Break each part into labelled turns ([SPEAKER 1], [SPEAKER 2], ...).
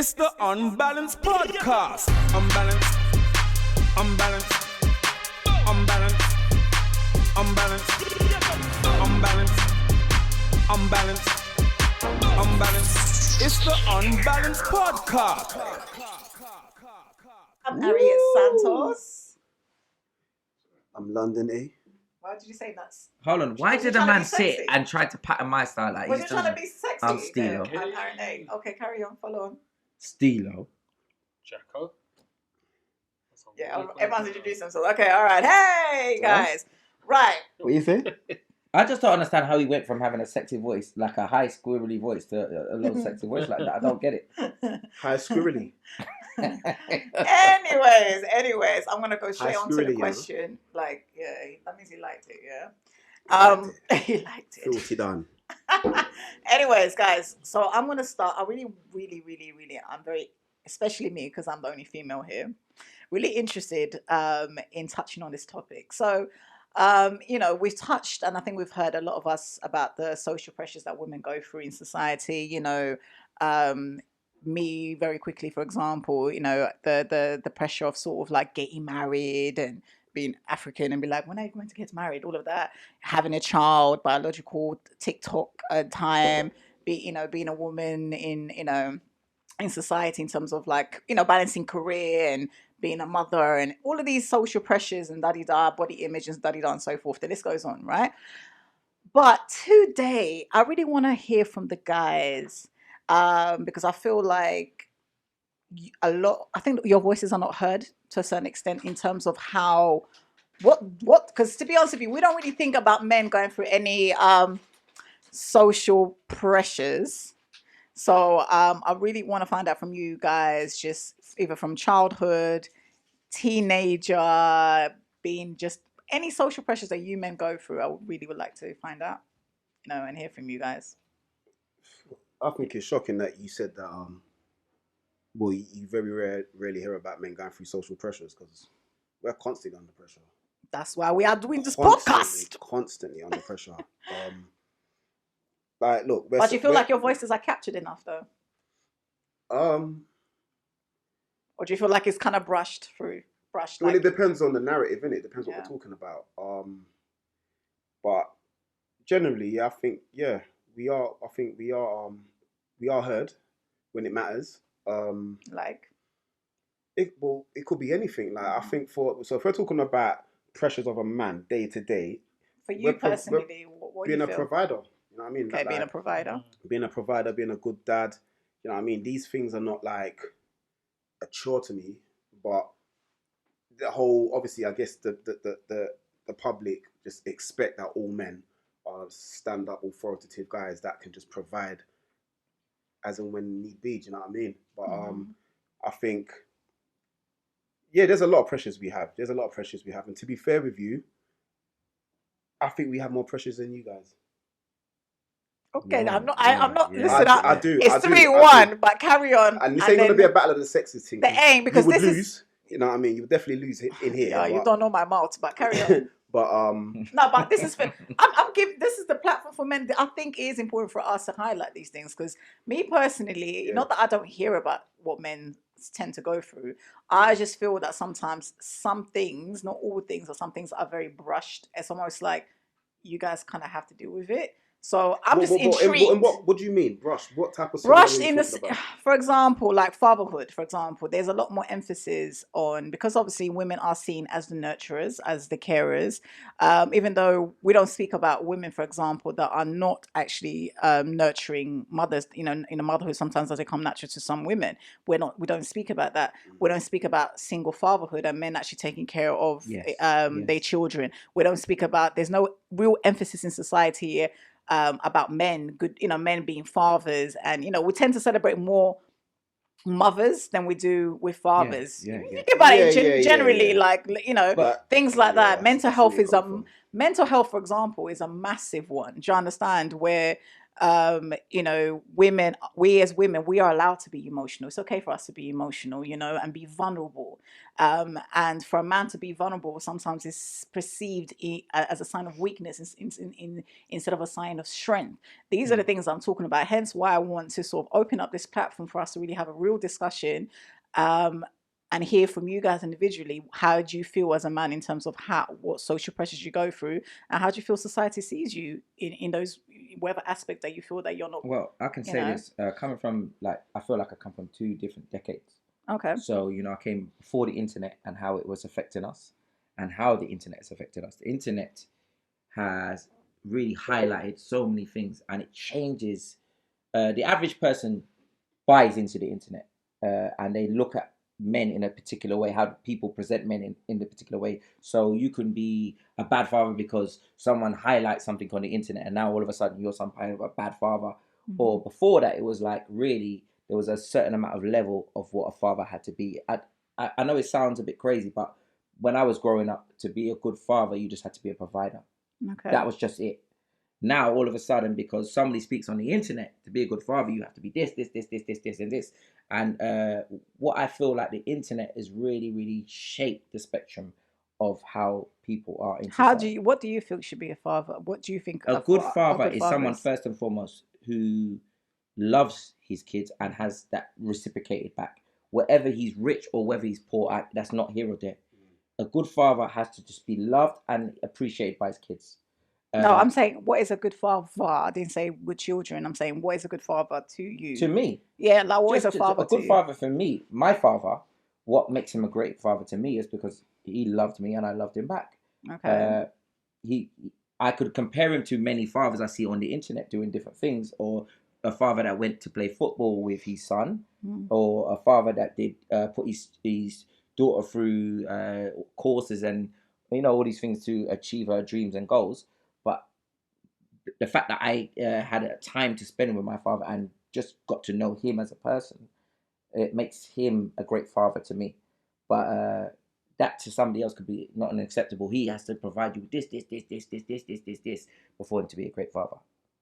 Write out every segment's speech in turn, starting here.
[SPEAKER 1] It's the Unbalanced Podcast. Unbalanced, unbalanced, unbalanced, unbalanced, unbalanced, unbalanced, unbalanced. It's the Unbalanced Podcast.
[SPEAKER 2] I'm Harriet Santos.
[SPEAKER 3] I'm London A.
[SPEAKER 2] Why did you say nuts?
[SPEAKER 4] Hold on, why did a man sit and try to pattern my style like
[SPEAKER 2] Was
[SPEAKER 4] he's
[SPEAKER 2] you trying to be sexy?
[SPEAKER 4] I'm Stilo.
[SPEAKER 2] I'm Aaron A. Okay, carry on, follow on.
[SPEAKER 4] Stilo?
[SPEAKER 5] Jacko.
[SPEAKER 2] Yeah, everyone's introduced themselves. Okay, all right. Hey, guys. Right.
[SPEAKER 3] What you say?
[SPEAKER 4] I just don't understand how he went from having a sexy voice, like a high squirrely voice, to a low sexy voice like that. I don't get it.
[SPEAKER 3] High squirrely.
[SPEAKER 2] Anyways, I'm gonna go straight on to the question. Like, yeah, that means he liked it, yeah. He liked it.
[SPEAKER 3] Filthy done.
[SPEAKER 2] Anyways, guys, so I'm gonna start. I really, I'm very, especially me, because I'm the only female here, really interested in touching on this topic. So, we've touched, and I think we've heard a lot of us about the social pressures that women go through in society. Me very quickly, for example, the pressure of sort of like getting married and being African and be like, when are you going to get married? All of that, having a child, biological TikTok time, being a woman in society in terms of like, balancing career and being a mother and all of these social pressures and da-di-da, body image and da-di-da and so forth. The list goes on, right? But today, I really want to hear from the guys because I feel like I think your voices are not heard to a certain extent in terms of how, because to be honest with you, we don't really think about men going through any social pressures. So I really want to find out from you guys, just either from childhood, teenager, being just any social pressures that you men go through. I really would like to find out, and hear from you guys.
[SPEAKER 3] I think it's shocking that you said that. You very rarely hear about men going through social pressures because we're constantly under pressure.
[SPEAKER 2] That's why we are doing this podcast.
[SPEAKER 3] Constantly under pressure. Look.
[SPEAKER 2] But do you feel like your voices are captured enough, though? Or do you feel like it's kind of brushed through?
[SPEAKER 3] Well, it depends on the narrative, innit? It depends what we're talking about. But generally, yeah, I think we are. I think we are heard when it matters. It could be anything. Like I think if we're talking about pressures of a man day to day,
[SPEAKER 2] for you personally, what
[SPEAKER 3] being
[SPEAKER 2] do you
[SPEAKER 3] a
[SPEAKER 2] feel?
[SPEAKER 3] provider, you know what I mean?
[SPEAKER 2] Okay, being a provider,
[SPEAKER 3] being a good dad, you know what I mean? These things are not like a chore to me, but the whole, obviously, I guess the public just expect that all men are stand-up, authoritative guys that can just provide as and when need be. Do you know what I mean? But I think, there's a lot of pressures we have. And to be fair with you, I think we have more pressures than you guys.
[SPEAKER 2] Okay,
[SPEAKER 4] No,
[SPEAKER 2] I'm not.
[SPEAKER 4] yeah.
[SPEAKER 2] Listen,
[SPEAKER 3] I do.
[SPEAKER 2] It's 3-1, but carry on.
[SPEAKER 3] And this ain't going to be a battle of the sexes thing.
[SPEAKER 2] They ain't, because
[SPEAKER 3] you would
[SPEAKER 2] this
[SPEAKER 3] lose.
[SPEAKER 2] is.
[SPEAKER 3] You know what I mean? You would definitely lose in here.
[SPEAKER 2] Yeah, you don't know my mouth, but carry on.
[SPEAKER 3] But
[SPEAKER 2] No, but this is I'm giving, this is the platform for men. I think it is important for us to highlight these things, because me personally, not that I don't hear about what men tend to go through, I just feel that sometimes some things, not all things, or some things are very brushed. It's almost like you guys kind of have to deal with it. So I'm just intrigued.
[SPEAKER 3] What do you mean, brushed? What type of
[SPEAKER 2] brushed in this, for example, like fatherhood, for example, there's a lot more emphasis on, because obviously women are seen as the nurturers, as the carers, even though we don't speak about women, for example, that are not actually nurturing mothers, in a motherhood. Sometimes they come natural to some women. We don't speak about that. We don't speak about single fatherhood and men actually taking care of their children. We don't speak about, there's no real emphasis in society here about men, men being fathers, and we tend to celebrate more mothers than we do with fathers. Think about it generally, but things like that. Mental health, for example, is a massive one. Do you understand? Where You know, women, we as women, we are allowed to be emotional. It's okay for us to be emotional, you know, and be vulnerable. And for a man to be vulnerable sometimes is perceived as a sign of weakness instead of a sign of strength. These are the things I'm talking about. Hence why I want to sort of open up this platform for us to really have a real discussion. And hear from you guys individually. How do you feel as a man in terms of what social pressures you go through, and how do you feel society sees you in those whatever aspect that you feel that you're not?
[SPEAKER 4] Well, I can
[SPEAKER 2] You
[SPEAKER 4] say
[SPEAKER 2] know.
[SPEAKER 4] this, coming from, like, I feel like I come from two different decades.
[SPEAKER 2] Okay.
[SPEAKER 4] So, you know, I came before the internet and how it was affecting us and how the internet has affected us. The internet has really highlighted so many things, and it changes. The average person buys into the internet, and they look at men in a particular way, how people present men in the particular way. So you can be a bad father because someone highlights something on the internet, and now all of a sudden you're some kind of a bad father. Or before that, it was like, really, there was a certain amount of level of what a father had to be. I know it sounds a bit crazy, but when I was growing up, to be a good father, you just had to be a provider.
[SPEAKER 2] Okay.
[SPEAKER 4] That was just it. Now, all of a sudden, because somebody speaks on the internet, to be a good father, you have to be this, and this. And what I feel like the internet has really, really shaped the spectrum of how people are in society.
[SPEAKER 2] What do you feel should be a father? What do you think
[SPEAKER 4] A good
[SPEAKER 2] a
[SPEAKER 4] father
[SPEAKER 2] good
[SPEAKER 4] is
[SPEAKER 2] father
[SPEAKER 4] someone,
[SPEAKER 2] is?
[SPEAKER 4] first and foremost, who loves his kids and has that reciprocated back. Whether he's rich or whether he's poor, that's not here or there. A good father has to just be loved and appreciated by his kids.
[SPEAKER 2] No, I'm saying what is a good father? I didn't say with children. I'm saying what is a good father to you?
[SPEAKER 4] To me,
[SPEAKER 2] Yeah, like what is a
[SPEAKER 4] just
[SPEAKER 2] father
[SPEAKER 4] a
[SPEAKER 2] to
[SPEAKER 4] good
[SPEAKER 2] you?
[SPEAKER 4] father for me, my father, what makes him a great father to me is because he loved me and I loved him back.
[SPEAKER 2] Okay.
[SPEAKER 4] He, I could compare him to many fathers I see on the internet doing different things, or a father that went to play football with his son, or a father that did put his daughter through courses and, you know, all these things to achieve her dreams and goals. But the fact that I had a time to spend with my father and just got to know him as a person, it makes him a great father to me. But that to somebody else could be not unacceptable. He has to provide you with this before him to be a great father.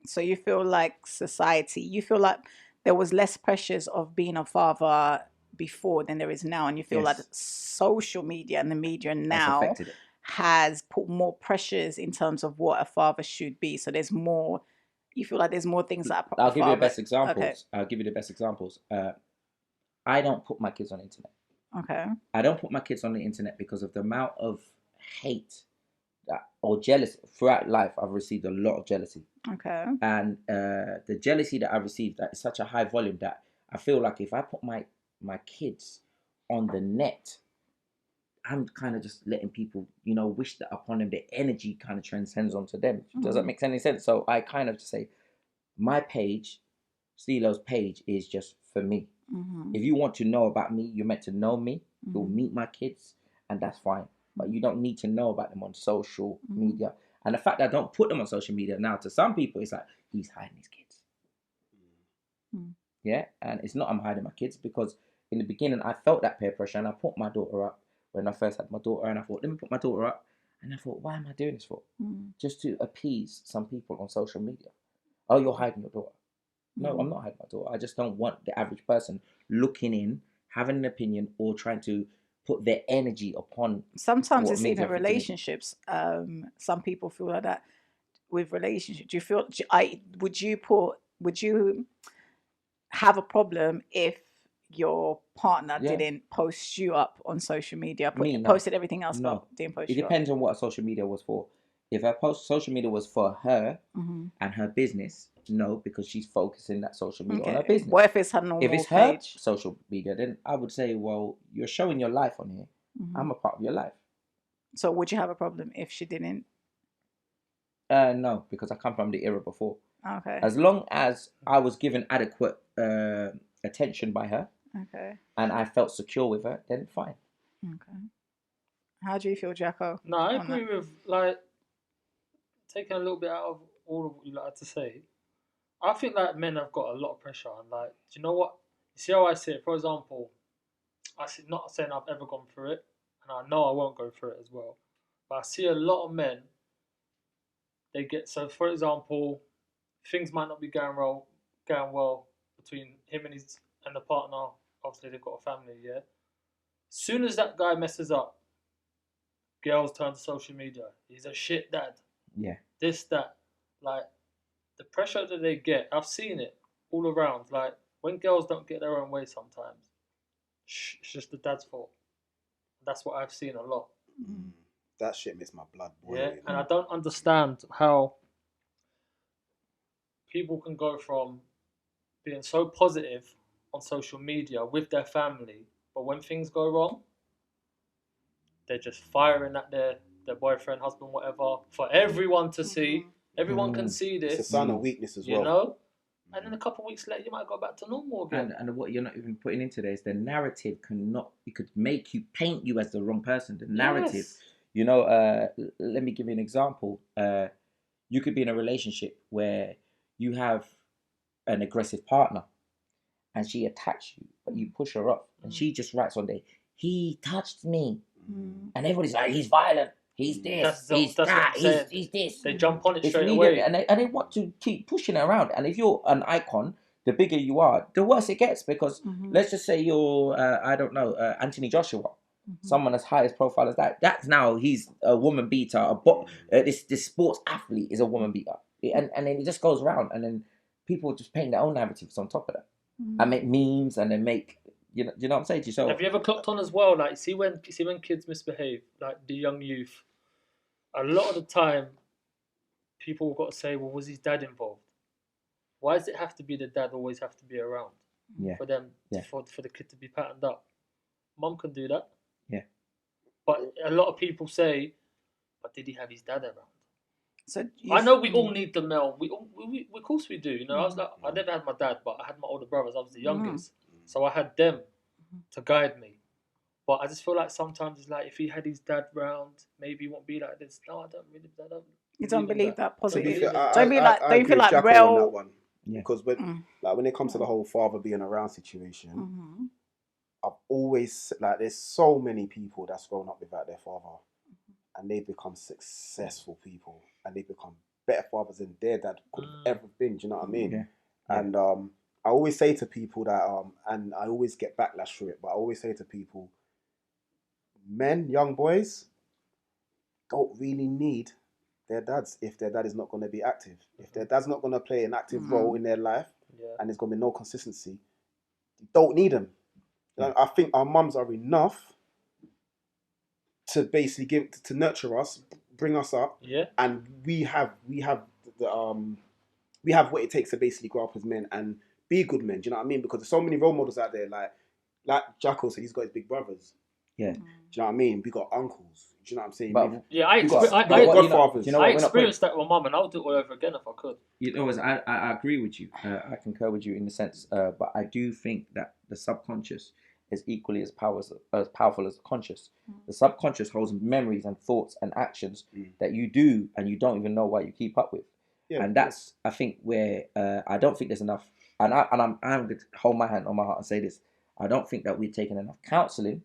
[SPEAKER 2] So you feel like society, you feel like there was less pressures of being a father before than there is now, and you feel like
[SPEAKER 4] Yes.
[SPEAKER 2] social media and the media
[SPEAKER 4] That's
[SPEAKER 2] now
[SPEAKER 4] affected it.
[SPEAKER 2] has put more pressures in terms of what a father should be. So there's more. You feel like there's more things that a
[SPEAKER 4] I'll give you the
[SPEAKER 2] father.
[SPEAKER 4] best examples.
[SPEAKER 2] Okay.
[SPEAKER 4] I'll give you the best examples. I don't put my kids on the internet.
[SPEAKER 2] Okay.
[SPEAKER 4] I don't put my kids on the internet because of the amount of hate or jealousy throughout life. I've received a lot of jealousy.
[SPEAKER 2] Okay.
[SPEAKER 4] And the jealousy that I received, that is such a high volume that I feel like if I put my kids on the net, I'm kind of just letting people, you know, wish that upon them. The energy kind of transcends onto them. Does that make any sense? So I kind of just say, my page, Stilo's page, is just for me. If you want to know about me, you're meant to know me. You'll meet my kids, and that's fine. But you don't need to know about them on social media. And the fact that I don't put them on social media now, to some people, it's like, he's hiding his kids. Yeah, and it's not I'm hiding my kids, because in the beginning I felt that peer pressure, and I put my daughter up when I first had my daughter, and I thought, let me put my daughter up, and I thought, why am I doing this for? Just to appease some people on social media. Oh, you're hiding your daughter. No, I'm not hiding my daughter. I just don't want the average person looking in, having an opinion, or trying to put their energy upon.
[SPEAKER 2] Sometimes
[SPEAKER 4] what
[SPEAKER 2] it's
[SPEAKER 4] means
[SPEAKER 2] even
[SPEAKER 4] everything to me.
[SPEAKER 2] relationships. Some people feel like that with relationships. Do you feel? Would you have a problem if your partner
[SPEAKER 4] Yeah.
[SPEAKER 2] didn't post you up on social media?
[SPEAKER 4] Me, no.
[SPEAKER 2] Posted everything else,
[SPEAKER 4] No.
[SPEAKER 2] but didn't post
[SPEAKER 4] It
[SPEAKER 2] you up.
[SPEAKER 4] depends on what social media was for. If her social media was for her and her business, no, because she's focusing that social media on her business.
[SPEAKER 2] What if it's her normal
[SPEAKER 4] If it's her
[SPEAKER 2] page?
[SPEAKER 4] social media, then I would say, well, you're showing your life on here. I'm a part of your life.
[SPEAKER 2] So would you have a problem if she didn't?
[SPEAKER 4] No, because I come from the era before.
[SPEAKER 2] Okay.
[SPEAKER 4] As long as I was given adequate attention by her,
[SPEAKER 2] Okay.
[SPEAKER 4] and I felt secure with her, then fine.
[SPEAKER 2] Okay. How do you feel, Jacko?
[SPEAKER 5] No, I
[SPEAKER 2] on
[SPEAKER 5] agree
[SPEAKER 2] that?
[SPEAKER 5] with, like, taking a little bit out of all of what you like to say. I think like men have got a lot of pressure, and like, do you know what? You see how I see it? For example, not saying I've ever gone through it, and I know I won't go through it as well. But I see a lot of men. They get, so. For example, things might not be going well between him and the partner. Obviously, they've got a family. Yeah. Soon as that guy messes up, girls turn to social media. He's a shit dad.
[SPEAKER 4] Yeah.
[SPEAKER 5] This, that. Like, the pressure that they get, I've seen it all around. Like, when girls don't get their own way sometimes, it's just the dad's fault. That's what I've seen a lot.
[SPEAKER 3] That shit makes my blood boil.
[SPEAKER 5] Yeah,
[SPEAKER 3] you know?
[SPEAKER 5] and I don't understand how people can go from being so positive on social media with their family, but when things go wrong, they're just firing at their boyfriend, husband, whatever, for everyone to see. Everyone can see
[SPEAKER 3] It's a
[SPEAKER 5] this,
[SPEAKER 3] sign of weakness as
[SPEAKER 5] you
[SPEAKER 3] well.
[SPEAKER 5] know? And then a couple of weeks later, you might go back to normal again.
[SPEAKER 4] And what you're not even putting into there is the narrative it could make you, paint you as the wrong person. The narrative,
[SPEAKER 5] Yes.
[SPEAKER 4] you know, let me give you an example. You could be in a relationship where you have an aggressive partner and she attacks you, but you push her off and she just writes on there, he touched me. And everybody's like, he's violent, he's this, he's
[SPEAKER 5] that's what
[SPEAKER 4] that,
[SPEAKER 5] I'm saying.
[SPEAKER 4] he's this.
[SPEAKER 5] They jump on it
[SPEAKER 4] It's
[SPEAKER 5] straight
[SPEAKER 4] immediate,
[SPEAKER 5] away.
[SPEAKER 4] and they want to keep pushing it around. And if you're an icon, the bigger you are, the worse it gets. Because let's just say you're, I don't know, Anthony Joshua, someone as high as profile as that. That's now he's a woman beater. This sports athlete is a woman beater, and then it just goes around, and then people just paint their own narratives on top of that, and make memes, and then make you know what I'm saying to yourself.
[SPEAKER 5] Have you ever clocked on as well? Like, see when kids misbehave, like the young youth, a lot of the time, people have got to say, well, was his dad involved? Why does it have to be the dad always have to be around?
[SPEAKER 4] Yeah.
[SPEAKER 5] For them,
[SPEAKER 4] Yeah.
[SPEAKER 5] for the kid to be patterned up. Mum can do that.
[SPEAKER 4] Yeah.
[SPEAKER 5] But a lot of people say, but did he have his dad around?
[SPEAKER 2] So
[SPEAKER 5] I know we all need the male. We of course we do. You know, I was like, I never had my dad, but I had my older brothers. I was the youngest, so I had them to guide me. But I just feel like sometimes it's like if he had his dad round, maybe he won't be like this. No, I don't really.
[SPEAKER 2] You don't believe that
[SPEAKER 3] To be
[SPEAKER 2] positive.
[SPEAKER 3] fair,
[SPEAKER 2] Don't be like.
[SPEAKER 3] I
[SPEAKER 2] Don't you
[SPEAKER 3] agree
[SPEAKER 2] feel
[SPEAKER 3] with
[SPEAKER 2] like
[SPEAKER 3] Jacko on that
[SPEAKER 2] real?
[SPEAKER 3] one.
[SPEAKER 4] Yeah.
[SPEAKER 3] Because when it comes to the whole father being around situation, I've always there's so many people that's grown up without their father, and they become successful people, and they become better fathers than their dad could have ever been. Do you know what I mean?
[SPEAKER 4] Yeah.
[SPEAKER 3] And I always say to people that, and I always get backlash for it, but I always say to people, men, young boys, don't really need their dads if their dad is not going to be active. If their dad's not going to play an active role in their life, and there's going to be no consistency, you don't need them. I think our mums are enough to basically to nurture us, bring us up, and we have what it takes to basically grow up as men and be good men. Do you know what I mean? Because there's so many role models out there, like Jacko said, he's got his big brothers.
[SPEAKER 4] Yeah.
[SPEAKER 3] Do you know what I mean? We got uncles. Do you know what I'm saying?
[SPEAKER 4] But-
[SPEAKER 5] Yeah, I
[SPEAKER 3] godfathers.
[SPEAKER 4] You know what,
[SPEAKER 5] I
[SPEAKER 4] we're not
[SPEAKER 5] experienced that with mum, and I would do it all over again if I could.
[SPEAKER 4] You know, I agree with you. I concur with you in the sense, but I do think that the subconscious is equally as powerful as the conscious. The subconscious holds memories and thoughts and actions that you do and you don't even know why you keep up with.
[SPEAKER 3] Yeah,
[SPEAKER 4] and that's, I think, where I don't think there's enough. And I'm going to hold my hand on my heart and say this. I don't think that we've taken enough counselling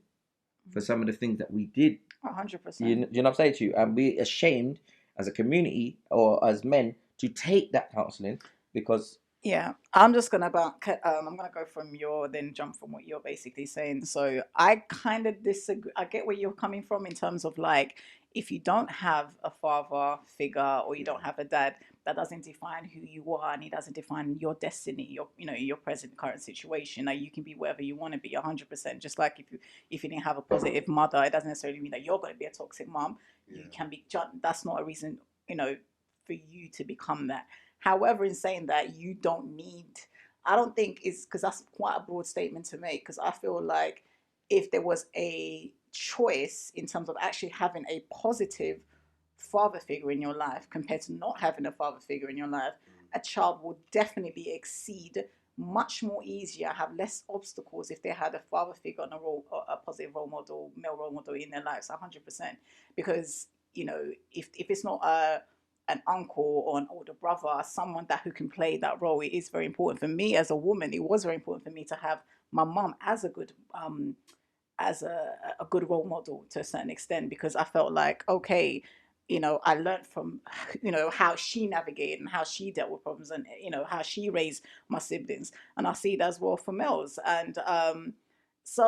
[SPEAKER 4] for some of the things that we did.
[SPEAKER 2] 100%.
[SPEAKER 4] You know what I'm saying to you? And we're ashamed as a community or as men to take that counselling because...
[SPEAKER 2] Yeah, I'm just gonna I'm gonna go from then jump from what you're basically saying. So I kind of disagree. I get where you're coming from in terms of like, if you don't have a father figure or you don't have a dad, that doesn't define who you are, and it doesn't define your destiny, your present current situation. Like, you can be wherever you want to be, 100%. Just like if you didn't have a positive mother, it doesn't necessarily mean that you're going to be a toxic mom. You can be. That's not a reason, for you to become that. However, in saying that, you don't need, I don't think it's, because that's quite a broad statement to make, because I feel like if there was a choice in terms of actually having a positive father figure in your life compared to not having a father figure in your life, a child will definitely exceed much more easier, have less obstacles if they had a father figure and a positive role model, male role model in their lives, 100%. Because, if it's not an uncle or an older brother, someone who can play that role, it is very important. For me as a woman, it was very important for me to have my mum as a good good role model to a certain extent, because I felt like, okay, I learned from, how she navigated and how she dealt with problems, and, how she raised my siblings. And I see it as well for males. And so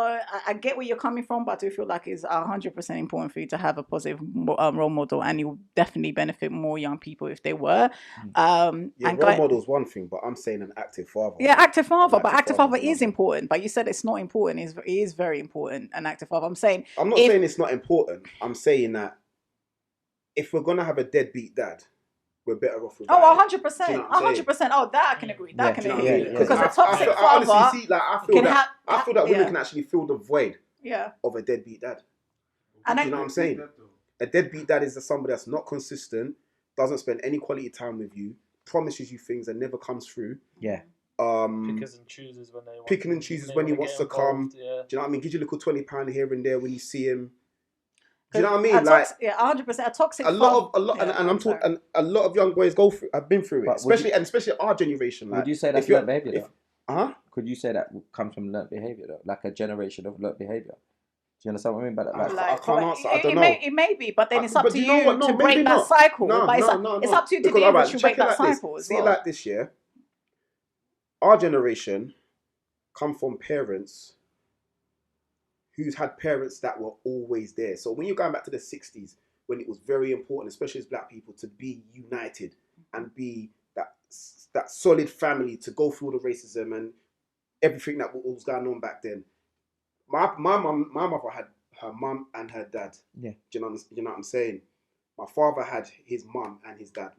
[SPEAKER 2] I get where you're coming from, but I do feel like it's 100% important for you to have a positive role model, and it will definitely benefit more young people if they were.
[SPEAKER 3] Yeah, role model's one thing, but I'm saying an active father.
[SPEAKER 2] Yeah, active father,
[SPEAKER 3] An
[SPEAKER 2] but active father
[SPEAKER 3] father's
[SPEAKER 2] is
[SPEAKER 3] another.
[SPEAKER 2] important. But you said it's not important. It is very important. An active father. I'm saying.
[SPEAKER 3] I'm not
[SPEAKER 2] if-
[SPEAKER 3] saying it's not important. I'm saying that if we're gonna have a deadbeat dad, we're better off without.
[SPEAKER 2] Oh,
[SPEAKER 3] it.
[SPEAKER 2] 100%,
[SPEAKER 3] Do you know what I'm saying?
[SPEAKER 2] 100%. Oh, that I can agree. That
[SPEAKER 4] Yeah,
[SPEAKER 2] I can
[SPEAKER 3] Do you know what
[SPEAKER 2] agree.
[SPEAKER 3] I mean?
[SPEAKER 4] Yeah,
[SPEAKER 3] Because
[SPEAKER 2] Because a toxic
[SPEAKER 3] I
[SPEAKER 2] father
[SPEAKER 3] honestly see, like, I feel
[SPEAKER 2] can
[SPEAKER 3] that women
[SPEAKER 2] yeah.
[SPEAKER 3] can actually fill the void
[SPEAKER 2] Yeah,
[SPEAKER 3] of a deadbeat dad.
[SPEAKER 2] and
[SPEAKER 3] Do you know what I'm saying? A deadbeat dad is somebody that's not consistent, doesn't spend any quality time with you, promises you things and never comes through.
[SPEAKER 4] Yeah.
[SPEAKER 5] Pickers and chooses when they want
[SPEAKER 3] Picking and chooses when he wants to come.
[SPEAKER 5] Yeah.
[SPEAKER 3] Do you know what I mean? Gives you a little £20 here and there when you see him. Do you know what I mean? Like,
[SPEAKER 2] yeah, 100%. A toxic
[SPEAKER 3] a lot,
[SPEAKER 2] father.
[SPEAKER 3] and I'm talking, and a lot of young boys go through. I've been through it,
[SPEAKER 4] But would
[SPEAKER 3] especially our generation. Like,
[SPEAKER 4] Would you say that's
[SPEAKER 3] if you're-
[SPEAKER 4] learned behavior though?
[SPEAKER 3] Huh?
[SPEAKER 4] Could you say that comes from learned behavior though? Like a generation of learned behavior? Do you understand what I mean by that?
[SPEAKER 3] I can't answer. I don't know.
[SPEAKER 2] It may be, but then it's up
[SPEAKER 3] But
[SPEAKER 2] to
[SPEAKER 3] you know
[SPEAKER 2] you
[SPEAKER 3] what? No,
[SPEAKER 2] to break
[SPEAKER 3] maybe
[SPEAKER 2] that
[SPEAKER 3] not.
[SPEAKER 2] cycle.
[SPEAKER 3] No,
[SPEAKER 2] But it's up to you to be able to break that cycle as
[SPEAKER 3] See
[SPEAKER 2] well.
[SPEAKER 3] it like this, yeah. Our generation come from parents who's had parents that were always there. So when you're going back to the 60s, when it was very important, especially as black people, to be united and be that solid family to go through all the racism and everything that was going on back then. My mother had her mum and her dad.
[SPEAKER 4] Yeah.
[SPEAKER 3] Do you know what I'm saying? My father had his mum and his dad.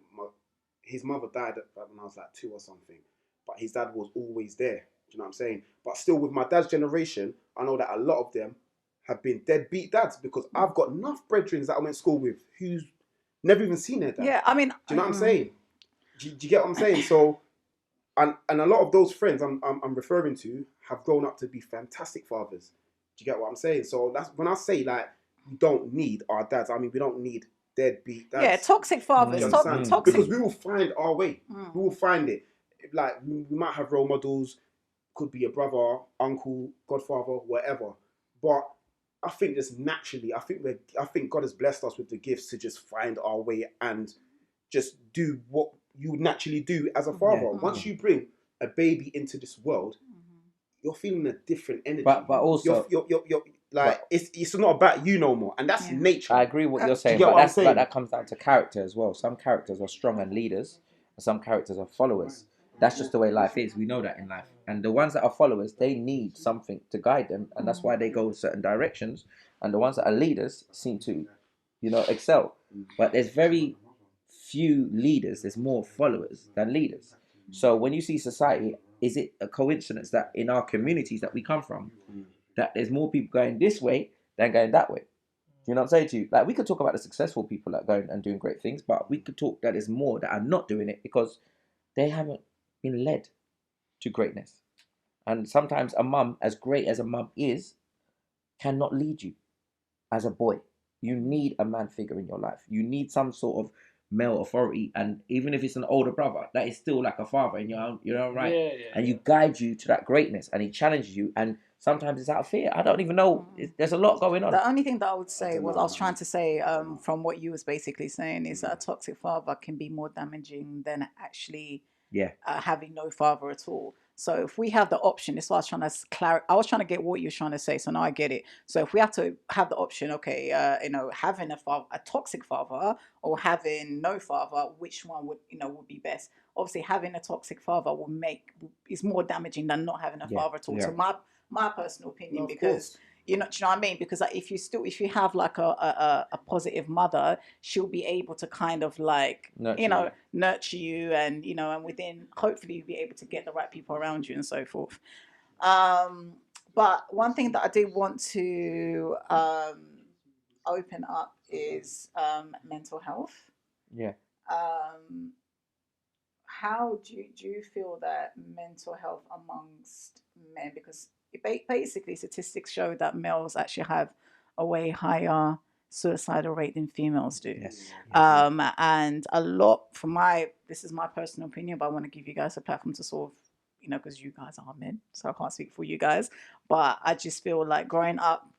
[SPEAKER 3] His mother died when I was like 2 or something, but his dad was always there. Do you know what I'm saying? But still, with my dad's generation, I know that a lot of them have been deadbeat dads because I've got enough brethren that I went to school with who's never even seen their dad.
[SPEAKER 2] Yeah, I mean,
[SPEAKER 3] Do you know what I'm saying? Do you get what I'm saying? So, and a lot of those friends I'm referring to have grown up to be fantastic fathers. Do you get what I'm saying? So that's when I say, like, we don't need our dads. I mean, we don't need deadbeat dads.
[SPEAKER 2] Yeah, toxic fathers.
[SPEAKER 3] Do you understand?
[SPEAKER 2] Toxic.
[SPEAKER 3] Because we will find our way. We will find it. Like, we might have role models. Could be a brother, uncle, godfather, whatever. But I think just naturally, I think God has blessed us with the gifts to just find our way and just do what you naturally do as a father.
[SPEAKER 4] Yeah.
[SPEAKER 3] Once you bring a baby into this world, you're feeling a different energy.
[SPEAKER 4] But also,
[SPEAKER 3] you're like, it's not about you no more, and that's nature.
[SPEAKER 4] I agree with what you're saying,
[SPEAKER 3] get
[SPEAKER 4] but
[SPEAKER 3] what I'm saying?
[SPEAKER 4] that comes down to character as well. Some characters are strong and leaders, and some characters are followers. That's just the way life is. We know that in life. And the ones that are followers, they need something to guide them, and that's why they go certain directions. And the ones that are leaders seem to, excel. But there's very few leaders. There's more followers than leaders. So when you see society, is it a coincidence that in our communities that we come from, that there's more people going this way than going that way? You know what I'm saying to you? Like, we could talk about the successful people that are going and doing great things, but we could talk that there's more that are not doing it because they haven't been led to greatness. And sometimes a mum, as great as a mum is, cannot lead you as a boy. You need a man figure in your life. You need some sort of male authority, and even if it's an older brother, that is still like a father in your own, right?
[SPEAKER 5] Yeah,
[SPEAKER 4] and you guide you to that greatness, and he challenges you, and sometimes it's out of fear. I don't even know. There's a lot going on.
[SPEAKER 2] The only thing that I would say was, I was trying to say, from what you was basically saying, is that a toxic father can be more damaging than actually having no father at all. So if we have the option, this is what I was trying to I was trying to get what you're trying to say, so now I get it. So if we have to have the option, okay, having a toxic father or having no father, which one would be best? Obviously, having a toxic father is more damaging than not having a father at all. So my personal opinion, because do you know what I mean? Because like, if you have like a positive mother, she'll be able to kind of like nurture you, and and within, hopefully you'll be able to get the right people around you and so forth. But one thing that I do want to open up is mental health.
[SPEAKER 4] Yeah.
[SPEAKER 2] How do you feel that mental health amongst men, because basically statistics show that males actually have a way higher suicidal rate than females do.
[SPEAKER 4] Yes.
[SPEAKER 2] And a lot, this is my personal opinion, but I want to give you guys a platform to sort of, because you guys are men, so I can't speak for you guys, but I just feel like growing up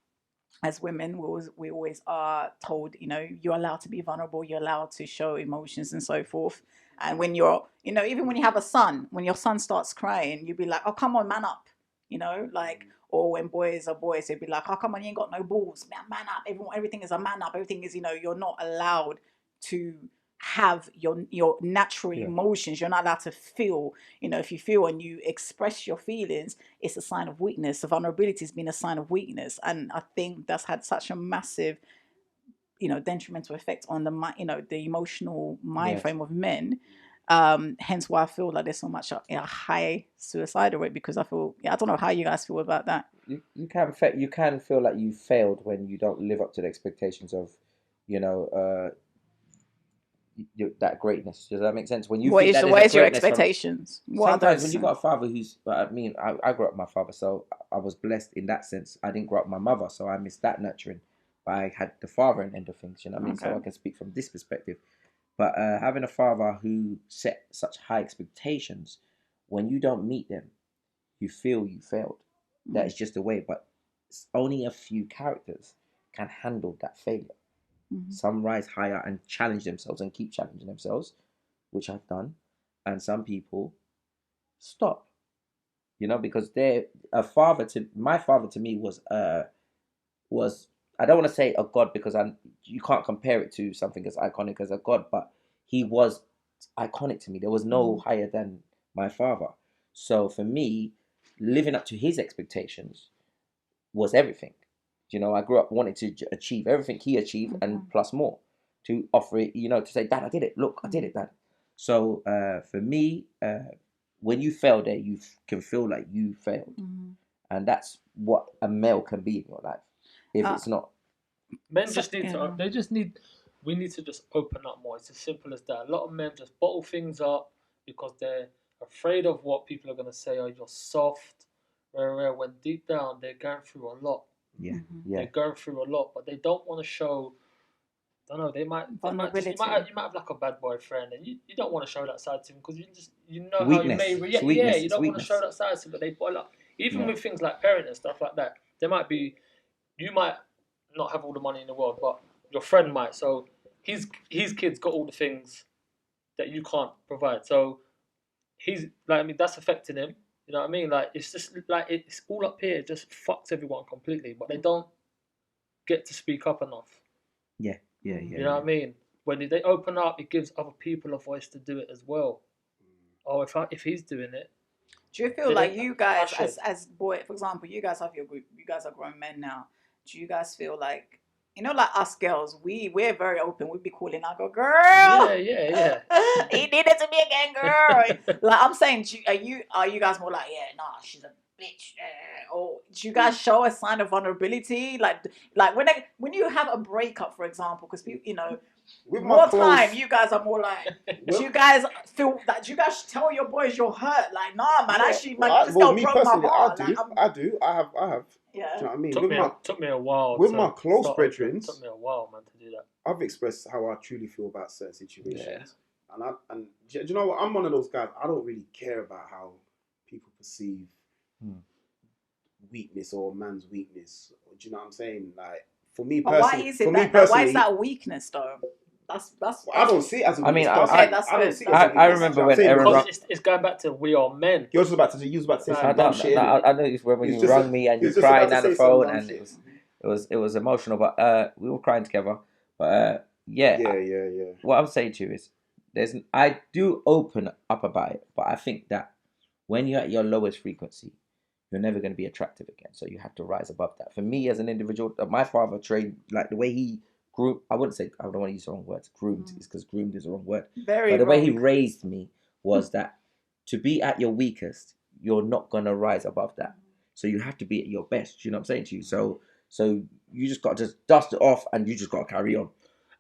[SPEAKER 2] as women, we always are told, you know, you're allowed to be vulnerable, you're allowed to show emotions and so forth. And when you're, you know, even when you have a son, when your son starts crying, you'd be like, oh, come on, man up, you know, like, or when boys are boys, they'd be like, oh, come on, you ain't got no balls, man up. Everything is a man up. Everything is, you know, you're not allowed to have your natural
[SPEAKER 4] Yeah.
[SPEAKER 2] emotions. You're not allowed to feel, you know, if you feel and you express your feelings, it's a sign of weakness. The vulnerability has been a sign of weakness, and I think that's had such a massive, you know, detrimental effect on you know, the emotional mind
[SPEAKER 4] Yes.
[SPEAKER 2] frame of men. Hence why I feel like there's so much a high suicidal rate, because I feel, I don't know how you guys feel about that.
[SPEAKER 4] You can feel like you failed when you don't live up to the expectations of, you know, that greatness. Does that make sense? When you
[SPEAKER 2] What
[SPEAKER 4] think
[SPEAKER 2] is
[SPEAKER 4] that
[SPEAKER 2] what
[SPEAKER 4] there's
[SPEAKER 2] is
[SPEAKER 4] a
[SPEAKER 2] your
[SPEAKER 4] greatness from-
[SPEAKER 2] expectations? What are
[SPEAKER 4] sometimes
[SPEAKER 2] those?
[SPEAKER 4] when you got a father who's, but I mean, I grew up with my father, so I was blessed in that sense. I didn't grow up with my mother, so I missed that nurturing, but I had the father end of things, you know what I mean? So
[SPEAKER 2] Okay.
[SPEAKER 4] I can speak from this perspective. But having a father who set such high expectations, when you don't meet them, you feel you failed. That is just the way. But only a few characters can handle that failure.
[SPEAKER 2] Mhm.
[SPEAKER 4] Some rise higher and challenge themselves and keep challenging themselves, which I've done, and some people stop. You know, because my father to me was I don't want to say a god, because you can't compare it to something as iconic as a god, but he was iconic to me. There was no higher than my father. So for me, living up to his expectations was everything. You know, I grew up wanting to achieve everything he achieved and plus more, to offer it, you know, to say, Dad, I did it. Look, I did it, Dad. So for me, when you fail there, you can feel like you failed. And that's what a male can be in your life. If it's not.
[SPEAKER 5] Men just need to. They just need. We need to just open up more. It's as simple as that. A lot of men just bottle things up because they're afraid of what people are gonna say. Oh, you're soft. When deep down they're going through a lot.
[SPEAKER 4] Yeah.
[SPEAKER 5] They're going through a lot, but they don't want to show. I don't know. You might have like a bad boyfriend, and you don't want to show that side to him because you know
[SPEAKER 4] Weakness.
[SPEAKER 5] how you may react.
[SPEAKER 4] Weakness.
[SPEAKER 5] Yeah, you don't want to show that side to him, but they bottle up. Even with things like parenting and stuff like that, there might be. You might not have all the money in the world, but your friend might. So his kids got all the things that you can't provide. So he's like, I mean, that's affecting him. You know what I mean? Like, it's just like it's all up here. It just fucks everyone completely. But they don't get to speak up enough.
[SPEAKER 4] Yeah.
[SPEAKER 5] You know what I mean? When they open up, it gives other people a voice to do it as well. Oh, if he's doing it.
[SPEAKER 2] Do you feel like you guys, as boy, for example, you guys have your group, you guys are grown men now. Do you guys feel like, you know, like us girls, we're very open. We'd be calling, I go, girl.
[SPEAKER 5] Yeah.
[SPEAKER 2] He did it to me again, girl. Like I'm saying, are you guys more like, yeah, nah, she's a bitch, or do you guys show a sign of vulnerability, like when you have a breakup, for example, because you know.
[SPEAKER 3] With
[SPEAKER 2] More
[SPEAKER 3] clothes,
[SPEAKER 2] time, you guys are more like. Do you guys feel that? Do you guys tell your boys you're hurt? Like, nah, man. Actually, man, this girl
[SPEAKER 3] me
[SPEAKER 2] broke my
[SPEAKER 3] personally,
[SPEAKER 2] heart.
[SPEAKER 3] I do. I have.
[SPEAKER 2] Yeah.
[SPEAKER 3] Do you know what I mean?
[SPEAKER 5] Took me a while.
[SPEAKER 3] With my close brethren,
[SPEAKER 5] took me a while, man, to do that.
[SPEAKER 3] I've expressed how I truly feel about certain situations, and do you know what? I'm one of those guys. I don't really care about how people perceive weakness or man's weakness. Do you know what I'm saying? Like, for me personally,
[SPEAKER 2] why is it that? Why is that a weakness, though? That's.
[SPEAKER 3] I don't see it as a weakness.
[SPEAKER 2] I don't see it as a weakness.
[SPEAKER 4] I remember when Aaron.
[SPEAKER 5] It's going back to we are men.
[SPEAKER 3] You was about to say some dumb shit.
[SPEAKER 4] I know it's when you rang me and you crying on the phone, and it was emotional, but we were crying together. But yeah. What I'm saying to you is, I do open up about it, but I think that when you're at your lowest frequency, you're never going to be attractive again. So you have to rise above that. For me as an individual, my father trained, like the way he grew. I don't want to use the wrong words. Groomed is because groomed is the wrong word. But the way he raised me was that to be at your weakest, you're not going to rise above that. So you have to be at your best. You know what I'm saying to you? So you just got to just dust it off and you just got to carry on.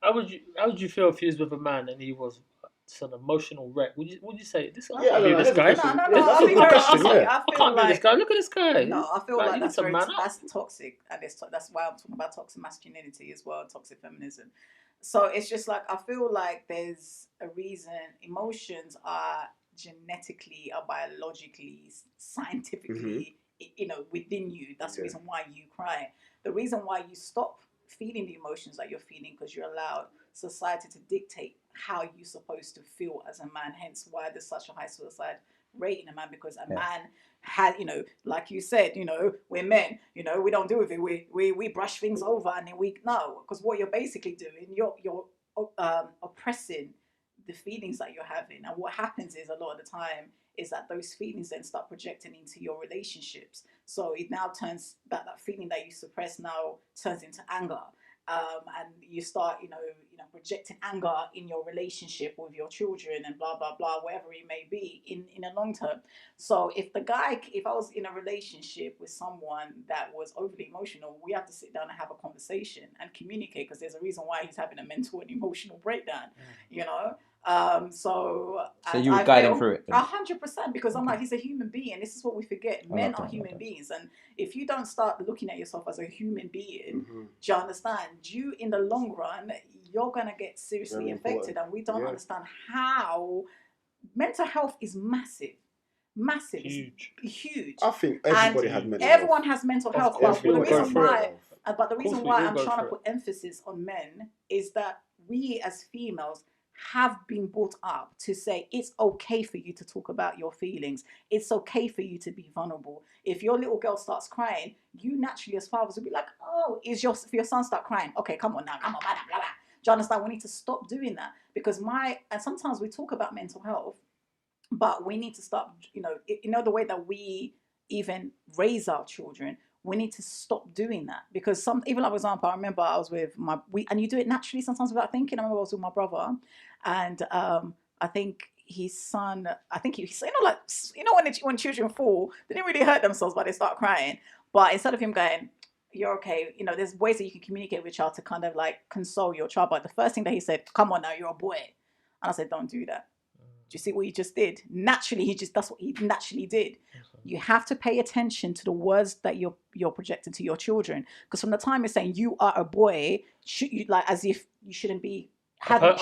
[SPEAKER 5] How would you feel if you was with a man and he was an emotional wreck? Would you say this? I
[SPEAKER 2] can't
[SPEAKER 5] be this guy.
[SPEAKER 2] No. I can't
[SPEAKER 5] be this guy. Look at this guy.
[SPEAKER 2] No, I feel like that's toxic, and that's why I'm talking about toxic masculinity as well, toxic feminism. So it's just like I feel like there's a reason. Emotions are genetically, biologically, scientifically within you. That's the
[SPEAKER 3] Yeah.
[SPEAKER 2] reason why you cry. The reason why you stop feeling the emotions that you're feeling, because you're allowed society to dictate how you're supposed to feel as a man. Hence why there's such a high suicide rate in a man, because a man had, like you said, we're men, we don't do with it. We brush things over, and then because what you're basically doing, you're oppressing the feelings that you're having. And what happens is, a lot of the time, is that those feelings then start projecting into your relationships. So it now turns that feeling that you suppress now turns into anger. And you start, projecting anger in your relationship with your children and blah, blah, blah, whatever it may be in a long term. So if I was in a relationship with someone that was overly emotional, we have to sit down and have a conversation and communicate, because there's a reason why he's having a mental and emotional breakdown, So
[SPEAKER 4] you would guide him through it?
[SPEAKER 2] 100%, because I'm like, he's a human being. This is what we forget. Men are human beings. And if you don't start looking at yourself as a human being, do you understand? You, in the long run, you're going to get seriously affected. And we don't understand how mental health is massive. Huge.
[SPEAKER 3] I think everybody has mental
[SPEAKER 2] Everyone
[SPEAKER 3] health.
[SPEAKER 2] has mental health.
[SPEAKER 3] But
[SPEAKER 2] the reason why
[SPEAKER 5] we
[SPEAKER 2] I'm
[SPEAKER 5] all
[SPEAKER 2] trying to
[SPEAKER 5] go
[SPEAKER 2] put emphasis on men is that we as females have been brought up to say it's okay for you to talk about your feelings. It's okay for you to be vulnerable. If your little girl starts crying, you naturally as fathers will be like, oh, if your son start crying, okay, come on now, come on, blah, blah, blah. Do you understand? We need to stop doing that, because and sometimes we talk about mental health, but we need to stop, the way that we even raise our children, we need to stop doing that. Because even like, for example, I remember I was with and you do it naturally sometimes without thinking. I remember I was with my brother, and I think his son, when children fall, they didn't really hurt themselves, but they start crying. But instead of him going, you're okay, there's ways that you can communicate with your child to kind of like console your child. But the first thing that he said, come on now, you're a boy. And I said, don't do that. Do you see what he just did? Naturally, that's what he naturally did. You have to pay attention to the words that you're projecting to your children, because from the time you're saying you are a boy, as if you shouldn't be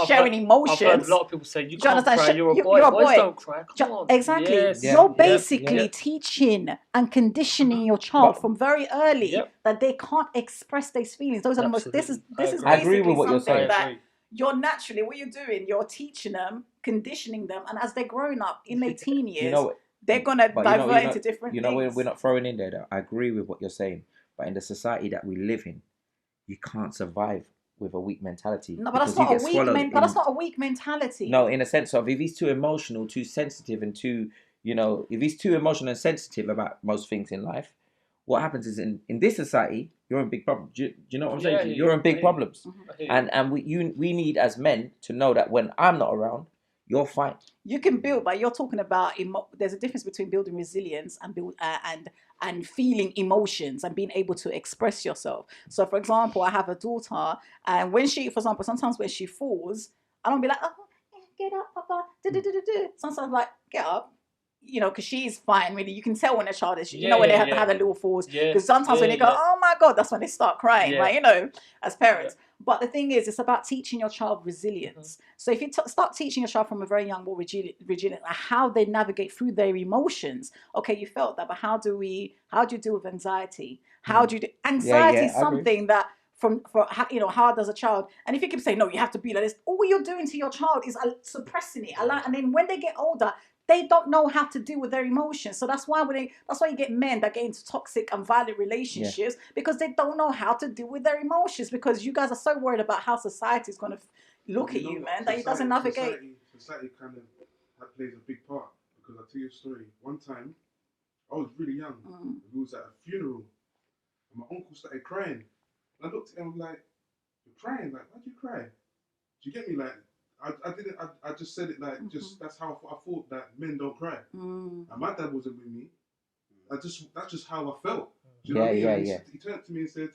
[SPEAKER 2] sharing emotions.
[SPEAKER 5] I've heard a lot of people say you can't cry. You're a boy.
[SPEAKER 2] You're a
[SPEAKER 5] Boys
[SPEAKER 2] boy.
[SPEAKER 5] don't cry. Come on.
[SPEAKER 2] Exactly.
[SPEAKER 5] Yes.
[SPEAKER 2] You're basically teaching and conditioning your child from very early that they can't express these feelings. Those are the most. This is
[SPEAKER 4] I agree with what you're
[SPEAKER 2] something
[SPEAKER 4] saying.
[SPEAKER 2] that you're naturally, what you're doing, you're teaching them, conditioning them, and as they're growing up in their teen years, they're gonna divert into different things.
[SPEAKER 4] We're not throwing in there though. I agree with what you're saying, but in the society that we live in, you can't survive with a weak mentality.
[SPEAKER 2] No, but that's not a weak mentality.
[SPEAKER 4] No, in a sense of, if he's too emotional, too sensitive, and too, if he's too emotional and sensitive about most things in life, what happens is in this society, you're in big problems. Do you know what I'm saying? You're in big problems, and we need as men to know that when I'm not around, you're fine.
[SPEAKER 2] You can build, but you're talking about there's a difference between building resilience and and feeling emotions and being able to express yourself. So, for example, I have a daughter, and sometimes when she falls, I don't be like, oh, get up, papa. Sometimes I'm like, get up. Because she's fine, really. You can tell when a child is, when they have a little falls. Because sometimes when they go, oh my God, that's when they start crying, as parents. But the thing is, it's about teaching your child resilience. So if you start teaching your child from a very young, more resilient, how they navigate through their emotions. Okay, you felt that, but how do you deal with anxiety? How do you anxiety is something that how does a child, and if you keep saying, no, you have to be like this, all you're doing to your child is suppressing it. And then when they get older, they don't know how to deal with their emotions. So that's why you get men that get into toxic and violent relationships, because they don't know how to deal with their emotions, because you guys are so worried about how society is going to look at you, man, that it doesn't navigate.
[SPEAKER 6] Society kind of that plays a big part, because I'll tell you a story. One time, I was really young. We was at a funeral, and my uncle started crying. And I looked at him like, you're crying? Like, why'd you cry? Do you get me? Like, I just said it like, that's how I thought that men don't cry. And my dad wasn't with me. That's just how I felt. Do you know what I mean? He turned to me and said,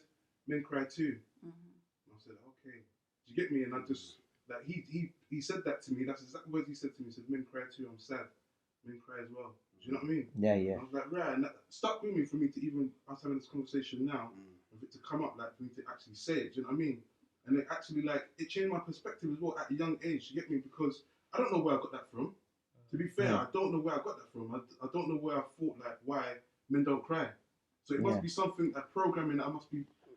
[SPEAKER 6] men cry too. And I said, okay. Do you get me? And I just, like, he said that to me. That's exactly what he said to me. He said, men cry too, I'm sad. Men cry as well. Do you know what I mean?
[SPEAKER 4] Yeah.
[SPEAKER 6] I was like, right. And that stuck with me for me to even, us having this conversation now, for it to come up, like, for me to actually say it. Do you know what I mean? And it actually, like, it changed my perspective as well at a young age, you get me? Because I don't know where I got that from. To be fair, I don't know where I got that from. I don't know where I thought, like, why men don't cry. So it must
[SPEAKER 4] Yeah.
[SPEAKER 6] be something, a programming that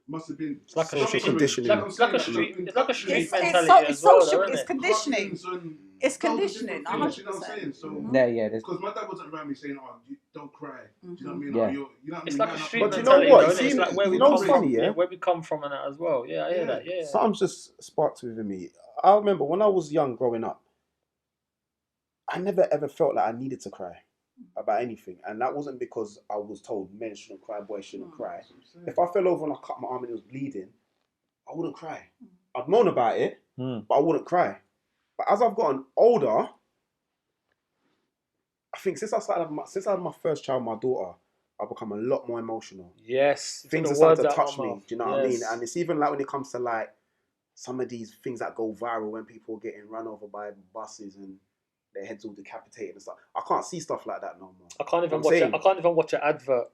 [SPEAKER 6] must have been.
[SPEAKER 5] It's like a
[SPEAKER 3] Social
[SPEAKER 5] street
[SPEAKER 3] conditioning.
[SPEAKER 5] It's like a street. It's like a street
[SPEAKER 2] It's
[SPEAKER 5] mentality
[SPEAKER 2] so, it's
[SPEAKER 5] as well,
[SPEAKER 2] social,
[SPEAKER 5] though,
[SPEAKER 2] it's
[SPEAKER 5] isn't it?
[SPEAKER 2] conditioning.
[SPEAKER 6] Cartoons and
[SPEAKER 2] It's
[SPEAKER 6] loads of
[SPEAKER 2] conditioning,
[SPEAKER 6] different things, you know what I'm
[SPEAKER 2] 100%.
[SPEAKER 6] saying? So,
[SPEAKER 4] Yeah.
[SPEAKER 6] because my dad wasn't around me saying, "Oh, don't cry." Do you know what I mean?
[SPEAKER 4] Yeah.
[SPEAKER 6] Oh, you know what I
[SPEAKER 5] It's
[SPEAKER 6] mean?
[SPEAKER 5] like a
[SPEAKER 6] Man up.
[SPEAKER 5] street
[SPEAKER 3] But you know
[SPEAKER 5] mentality,
[SPEAKER 3] what?
[SPEAKER 5] though,
[SPEAKER 3] You
[SPEAKER 5] isn't it? It's
[SPEAKER 3] see,
[SPEAKER 5] like where
[SPEAKER 3] you
[SPEAKER 5] we
[SPEAKER 3] know
[SPEAKER 5] come
[SPEAKER 3] what's
[SPEAKER 5] from.
[SPEAKER 3] funny, yeah?
[SPEAKER 5] Where we come from and that as well. Yeah, I hear that. Yeah.
[SPEAKER 3] Something's just sparked within me. I remember when I was young growing up, I never ever felt like I needed to cry about anything. And that wasn't because I was told men shouldn't cry, boys shouldn't cry. If I fell over and I cut my arm and it was bleeding, I wouldn't cry. I'd moan about it, but I wouldn't cry. But as I've gotten older, I think since I had my first child, my daughter, I've become a lot more emotional.
[SPEAKER 5] Yes.
[SPEAKER 3] Things
[SPEAKER 5] The
[SPEAKER 3] are starting
[SPEAKER 5] words
[SPEAKER 3] to
[SPEAKER 5] out
[SPEAKER 3] touch
[SPEAKER 5] my
[SPEAKER 3] me.
[SPEAKER 5] mouth.
[SPEAKER 3] Do you know what I mean?
[SPEAKER 5] Yes.
[SPEAKER 3] And it's even like when it comes to like some of these things that go viral when people are getting run over by buses and their heads all decapitated and stuff. I can't see stuff like that no more.
[SPEAKER 5] I can't even
[SPEAKER 3] I'm
[SPEAKER 5] watch it.
[SPEAKER 3] saying-
[SPEAKER 5] I can't even watch an advert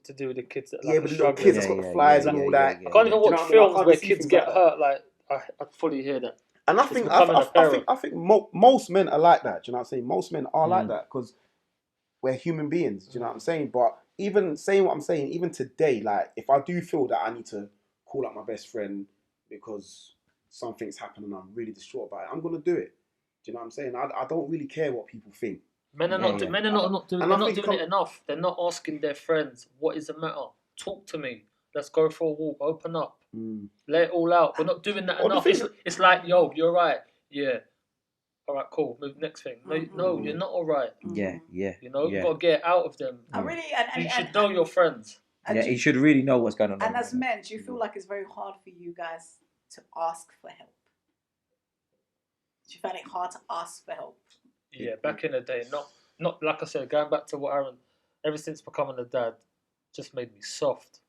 [SPEAKER 5] to do with the kids that like,
[SPEAKER 3] Yeah,
[SPEAKER 5] are
[SPEAKER 3] but the little
[SPEAKER 5] struggling.
[SPEAKER 3] kids that's got the flies and all that.
[SPEAKER 5] I can't even
[SPEAKER 3] Do you know
[SPEAKER 5] watch
[SPEAKER 3] what I mean? I
[SPEAKER 5] films
[SPEAKER 3] can't
[SPEAKER 5] where
[SPEAKER 3] see
[SPEAKER 5] kids
[SPEAKER 3] things
[SPEAKER 5] get
[SPEAKER 3] like
[SPEAKER 5] hurt. Like I fully hear that.
[SPEAKER 3] And I
[SPEAKER 5] It's
[SPEAKER 3] think
[SPEAKER 5] becoming a parent.
[SPEAKER 3] I think most men are like that. Do you know what I'm saying? Most men are like that because we're human beings. Do you know what I'm saying? But even saying what I'm saying, even today, like if I do feel that I need to call up my best friend because something's happened and I'm really distraught about it, I'm gonna do it. Do you know what I'm saying? I don't really care what people think.
[SPEAKER 5] Men are not doing.
[SPEAKER 3] And I
[SPEAKER 5] They're not
[SPEAKER 3] think
[SPEAKER 5] doing it enough. They're not asking their friends, "What is the matter? Talk to me. Let's go for a walk. Open up. Let it all out." We're not doing that
[SPEAKER 3] Or the
[SPEAKER 5] enough.
[SPEAKER 3] thing-
[SPEAKER 5] It's like, yo, you're right. Yeah. All right, cool. Move next thing. No, you're not all right.
[SPEAKER 4] Yeah.
[SPEAKER 5] You know, you
[SPEAKER 4] Yeah.
[SPEAKER 5] got to get it out of them.
[SPEAKER 2] I really,
[SPEAKER 5] You should know your friends.
[SPEAKER 4] Yeah, you should really know what's going on.
[SPEAKER 2] And as men, do you feel like it's very hard for you guys to ask for help? Do you find it hard to ask for help?
[SPEAKER 5] Yeah, back in the day, not like I said, going back to what Aaron, ever since becoming a dad, just made me soft.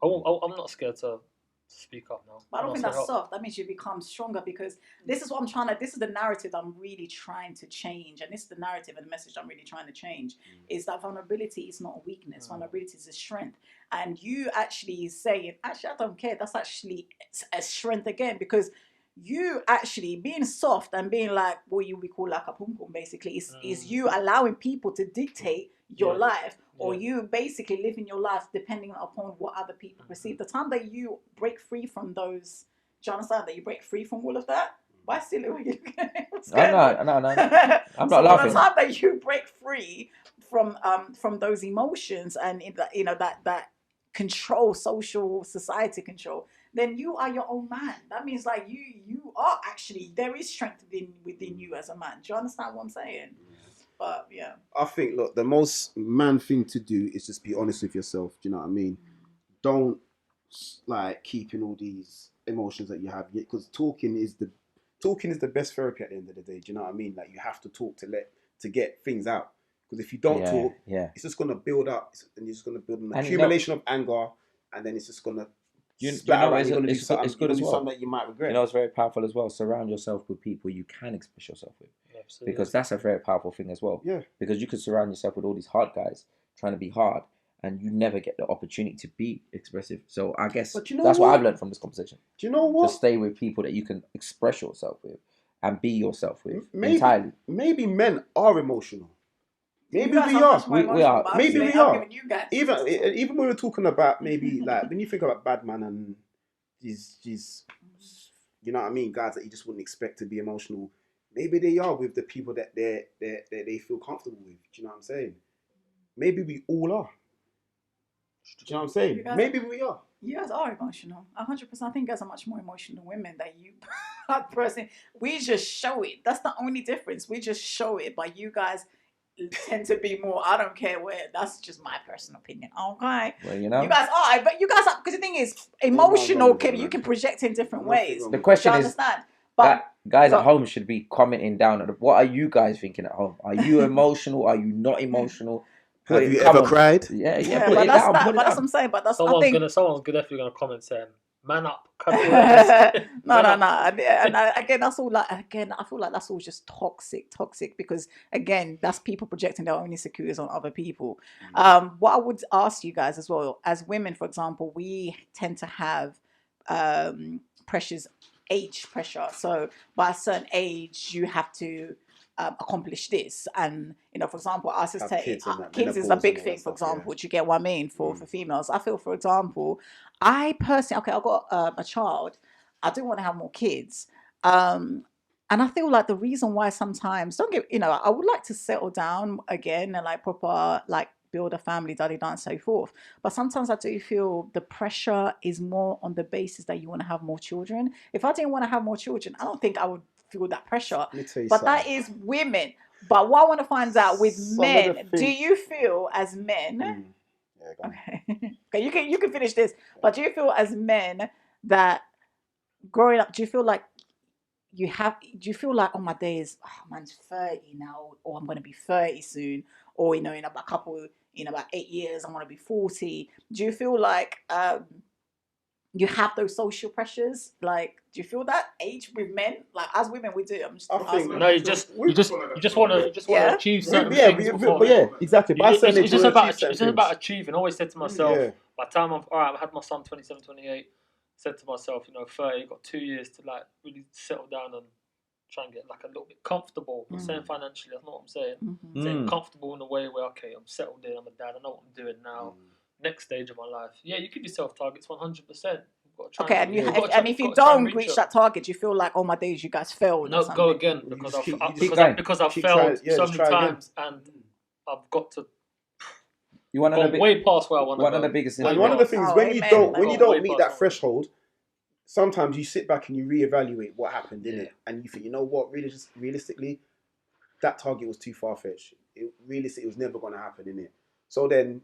[SPEAKER 5] I'm not scared to speak up now.
[SPEAKER 2] But I don't think
[SPEAKER 5] And ask
[SPEAKER 2] that's
[SPEAKER 5] for help.
[SPEAKER 2] soft. That means you become stronger because this is what I'm trying to. This is the narrative I'm really trying to change, and this is the narrative and the message I'm really trying to change. Is that vulnerability is not a weakness. Vulnerability is a strength, and you actually saying, actually, I don't care. That's actually a strength again because you actually being soft and being like what you we call like a pum pum basically is you allowing people to dictate your life or you basically living your life depending upon what other people perceive. The time that you break free from those, do you understand that you break free from all of that? Why still are you?
[SPEAKER 4] No. I'm not laughing.
[SPEAKER 2] The time that you break free from those emotions and that control, social society control, then you are your own man. That means like you are actually, there is strength within you as a man. Do you understand what I'm saying? But yeah,
[SPEAKER 3] I think, look, the most man thing to do is just be honest with yourself. Do you know what I mean? Don't like keeping all these emotions that you have, because talking is the best therapy at the end of the day. Do you know what I mean? Like you have to talk to get things out. Because if you don't talk, it's just gonna build up, and you're just gonna build an accumulation of anger, and then it's just gonna.
[SPEAKER 4] It's good as well.
[SPEAKER 3] Something that you might regret.
[SPEAKER 4] You know, it's very powerful as well. Surround yourself with people you can express yourself with.
[SPEAKER 5] Absolutely.
[SPEAKER 4] Because that's a very powerful thing as well.
[SPEAKER 3] Yeah.
[SPEAKER 4] Because you could surround yourself with all these hard guys trying to be hard, and you never get the opportunity to be expressive. So I guess
[SPEAKER 3] But you know
[SPEAKER 4] that's what
[SPEAKER 3] what?
[SPEAKER 4] I've learned from this conversation.
[SPEAKER 3] Do you know what?
[SPEAKER 4] To stay with people that you can express yourself with and be yourself with
[SPEAKER 3] Maybe,
[SPEAKER 4] entirely.
[SPEAKER 3] Maybe men are emotional. Maybe
[SPEAKER 2] you guys
[SPEAKER 3] we
[SPEAKER 2] are.
[SPEAKER 3] are.
[SPEAKER 2] Much more
[SPEAKER 4] We are.
[SPEAKER 2] emotional, but I'm
[SPEAKER 3] Maybe
[SPEAKER 2] saying,
[SPEAKER 3] we
[SPEAKER 2] I'm
[SPEAKER 3] are.
[SPEAKER 2] giving you guys-
[SPEAKER 3] Even when we're talking about maybe like when you think about Badman and these you know what I mean, guys that you just wouldn't expect to be emotional. Maybe they are with the people that they feel comfortable with. Do you know what I'm saying? Maybe we all are. Do you know what I'm saying? Maybe we are.
[SPEAKER 2] You guys are emotional. 100%. I think you guys are much more emotional than women than you. Person, we just show it. That's the only difference. We just show it, but you guys tend to be more. I don't care where. That's just my personal opinion. Okay.
[SPEAKER 4] Well, you know,
[SPEAKER 2] You guys are, but you guys are, because the thing is, emotional you can project in different ways.
[SPEAKER 4] the question
[SPEAKER 2] Do you
[SPEAKER 4] is
[SPEAKER 2] understand?
[SPEAKER 4] that guys at home should be commenting down. What are you guys thinking at home? Are you emotional? Are you not emotional?
[SPEAKER 3] Have you ever cried?
[SPEAKER 4] Yeah,
[SPEAKER 2] Yeah,
[SPEAKER 4] put
[SPEAKER 2] but
[SPEAKER 4] it
[SPEAKER 2] that's
[SPEAKER 4] down.
[SPEAKER 2] that.
[SPEAKER 4] Put it
[SPEAKER 2] But that's
[SPEAKER 4] down.
[SPEAKER 2] what I'm saying. But that's
[SPEAKER 5] Someone's
[SPEAKER 2] I think.
[SPEAKER 5] definitely gonna comment saying, "Man up."
[SPEAKER 2] No. And again, that's all. I feel like that's all just toxic. Because again, that's people projecting their own insecurities on other people. What I would ask you guys as well, as women, for example, we tend to have age pressure. So by a certain age, you have to accomplish this, and for example, I just
[SPEAKER 3] Have
[SPEAKER 2] take
[SPEAKER 3] kids and that,
[SPEAKER 2] kids is a
[SPEAKER 3] menopause
[SPEAKER 2] big
[SPEAKER 3] and all
[SPEAKER 2] thing.
[SPEAKER 3] that
[SPEAKER 2] For
[SPEAKER 3] stuff, yeah.
[SPEAKER 2] example, do you get what I mean? For females, I feel, for example, I personally, okay, I've got a child. I do want to have more kids, and I feel like the reason why sometimes don't get, I would like to settle down again and like proper like build a family, and so forth. But sometimes I do feel the pressure is more on the basis that you want to have more children. If I didn't want to have more children, I don't think I would feel that pressure.
[SPEAKER 3] Let me tell you
[SPEAKER 2] But that
[SPEAKER 3] something.
[SPEAKER 2] is women. But what I want to find out with
[SPEAKER 3] Some of the
[SPEAKER 2] men, do
[SPEAKER 3] things-
[SPEAKER 2] you feel as men?
[SPEAKER 3] Yeah, go on.
[SPEAKER 2] Okay, you can finish this. But do you feel as men that growing up, do you feel like oh my days, man's 30 now, or I'm gonna be 30 soon, or in about a couple, about 8 years I'm gonna be 40. Do you feel like you have those social pressures? Like, do you feel that age with men? Like, as women we do. I'm just
[SPEAKER 3] I think-
[SPEAKER 2] asking.
[SPEAKER 5] No, you just want to
[SPEAKER 2] Yeah.
[SPEAKER 5] achieve certain
[SPEAKER 3] Yeah,
[SPEAKER 5] things before.
[SPEAKER 3] but yeah, exactly. By
[SPEAKER 5] It's
[SPEAKER 3] certain age,
[SPEAKER 5] just
[SPEAKER 3] you
[SPEAKER 5] about
[SPEAKER 3] achieve certain
[SPEAKER 5] it's just about
[SPEAKER 3] things.
[SPEAKER 5] achieving. I always said to myself,
[SPEAKER 3] Yeah.
[SPEAKER 5] by the time I had my son 27, 28, said to myself, 30, got 2 years to like really settle down and try and get like a little bit comfortable. I'm not saying financially, that's not what I'm saying. I'm saying comfortable in a way where, okay, I'm settled in, I'm a dad, I know what I'm doing now. Next stage of my life. Yeah, you give yourself targets 100%.
[SPEAKER 2] Okay, and if you don't reach that target, do you feel like, oh my days, you guys failed?
[SPEAKER 5] No,
[SPEAKER 2] or something?
[SPEAKER 5] go again
[SPEAKER 3] You
[SPEAKER 5] because
[SPEAKER 3] just keep-
[SPEAKER 5] I've
[SPEAKER 3] you
[SPEAKER 5] because
[SPEAKER 3] just
[SPEAKER 5] I've
[SPEAKER 3] keep
[SPEAKER 5] failed
[SPEAKER 3] trying- yeah,
[SPEAKER 5] so
[SPEAKER 3] just
[SPEAKER 5] many
[SPEAKER 3] try again.
[SPEAKER 5] times and I've got to
[SPEAKER 4] You want
[SPEAKER 5] go way past where I want to
[SPEAKER 4] one
[SPEAKER 5] go.
[SPEAKER 4] of the biggest
[SPEAKER 3] And one of the things,
[SPEAKER 2] Oh,
[SPEAKER 3] when you
[SPEAKER 2] amen.
[SPEAKER 3] don't when
[SPEAKER 2] Like,
[SPEAKER 3] you don't
[SPEAKER 5] way
[SPEAKER 3] meet
[SPEAKER 5] past
[SPEAKER 3] that
[SPEAKER 5] that.
[SPEAKER 3] threshold, sometimes you sit back and you reevaluate what happened in it, and you think, you know what, really, just realistically, that target was too far fetched. Realistically, it was never going to happen in it. So then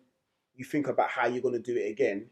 [SPEAKER 3] you think about how you're going to do it again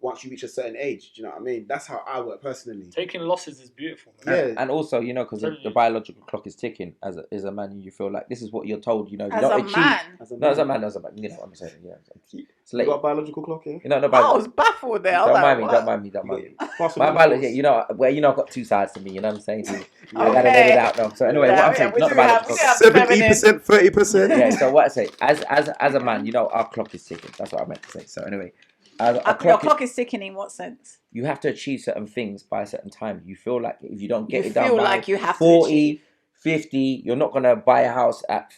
[SPEAKER 3] once you reach a certain age. Do you know what I mean? That's how I work personally.
[SPEAKER 5] Taking losses is beautiful. Man.
[SPEAKER 3] Yeah.
[SPEAKER 4] And also, because
[SPEAKER 5] Telling
[SPEAKER 4] the
[SPEAKER 5] you.
[SPEAKER 4] biological clock is ticking. As a man, you feel like this is what you're told. You
[SPEAKER 2] As
[SPEAKER 4] don't
[SPEAKER 2] a
[SPEAKER 4] achieve.
[SPEAKER 2] man.
[SPEAKER 3] As a
[SPEAKER 4] No, as a
[SPEAKER 3] man.
[SPEAKER 4] man, You know what I'm saying? Yeah. It's
[SPEAKER 3] You
[SPEAKER 4] late.
[SPEAKER 3] got a biological clock here?
[SPEAKER 4] No,
[SPEAKER 2] I was baffled there. I was
[SPEAKER 4] Don't
[SPEAKER 2] like,
[SPEAKER 4] mind me.
[SPEAKER 2] what?
[SPEAKER 4] Don't mind me. Don't
[SPEAKER 3] You
[SPEAKER 4] mind me.
[SPEAKER 3] got pass on
[SPEAKER 4] My
[SPEAKER 3] the
[SPEAKER 4] biology,
[SPEAKER 3] course.
[SPEAKER 4] I've got two sides to me. You know what I'm saying? I
[SPEAKER 3] Yeah.
[SPEAKER 4] gotta get it out now. So anyway, what I'm saying,
[SPEAKER 2] we
[SPEAKER 4] not
[SPEAKER 2] do
[SPEAKER 4] the
[SPEAKER 2] have-
[SPEAKER 4] biological
[SPEAKER 2] we have
[SPEAKER 4] clock.
[SPEAKER 3] 70%, 30%.
[SPEAKER 4] Yeah. So what I say, as a man, our clock is ticking. That's what I meant to say. So anyway,
[SPEAKER 2] Your clock is ticking in what sense?
[SPEAKER 4] you have to achieve certain things by a certain time. You feel like if you don't get
[SPEAKER 2] You
[SPEAKER 4] it done
[SPEAKER 2] feel
[SPEAKER 4] by
[SPEAKER 2] like you have to
[SPEAKER 4] 40,
[SPEAKER 2] achieve.
[SPEAKER 4] 50, you're not gonna buy a house at